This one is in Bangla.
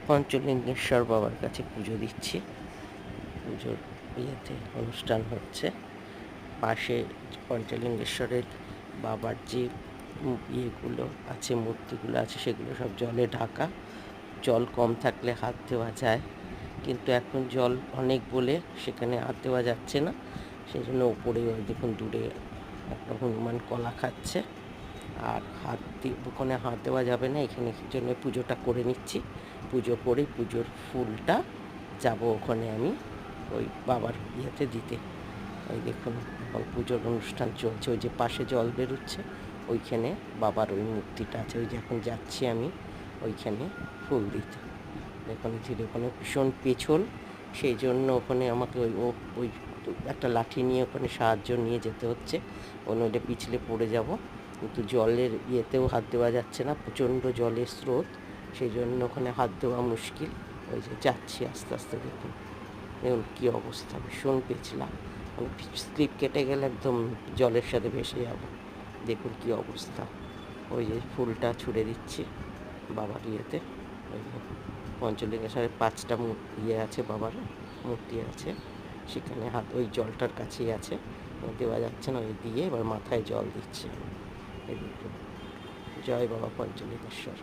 পঞ্চলিঙ্গেশ্বর বাবার কাছে পুজো দিচ্ছি। পুজোর ইয়েতে অনুষ্ঠান হচ্ছে। পাশে পঞ্চলিঙ্গেশ্বরের বাবার যে ইয়েগুলো আছে, মূর্তিগুলো আছে, সেগুলো সব জলে ঢাকা। জল কম থাকলে হাত দেওয়া যায়, কিন্তু এখন জল অনেক বলে সেখানে হাত দেওয়া যাচ্ছে না। সেই জন্য ওপরে ওই দেখুন দূরে একটা হনুমান কলা খাচ্ছে। আর ওখানে হাত দেওয়া যাবে না, এখানে জন্য পুজোটা করে নিচ্ছি। পুজো করে পুজোর ফুলটা যাব ওখানে আমি ওই বাবার ইয়েতে দিতে। ওই দেখুন এখন পুজোর অনুষ্ঠান চলছে, ওই যে পাশে জল বেরোচ্ছে ওইখানে বাবার ওই মূর্তিটা আছে, ওই যে এখন যাচ্ছি আমি ওইখানে ফুল দিতে। দেখুন ধীরে ওখানে ভীষণ পেছল, সেই জন্য ওখানে আমাকে ওই একটা লাঠি নিয়ে ওখানে সাহায্য নিয়ে যেতে হচ্ছে, নইলে পিছলে পড়ে যাব। কিন্তু জলের ইয়েতেও হাত দেওয়া যাচ্ছে না, প্রচণ্ড জলের স্রোত, সেই জন্য ওখানে হাত দেওয়া মুশকিল। ওই যে যাচ্ছি আস্তে আস্তে, দেখুন দেখুন কী অবস্থা, ভীষণ পেছলা, স্লিপ কেটে গেলে একদম জলের সাথে ভেসে যাব। দেখুন কী অবস্থা। ওই যে ফুলটা ছুঁড়ে দিচ্ছি বাবার ইয়েতে। ওই যে পঞ্চলিঙ্গেশ্বরের 5টা ইয়ে আছে, বাবার মূর্তি আছে, সেখানে হাত ওই জলটার কাছেই আছে, দেওয়া যাচ্ছে না, ওই দিয়ে এবার মাথায় জল দিচ্ছে। এই দেখুন, জয় বাবা পঞ্চলিঙ্গেশ্বর।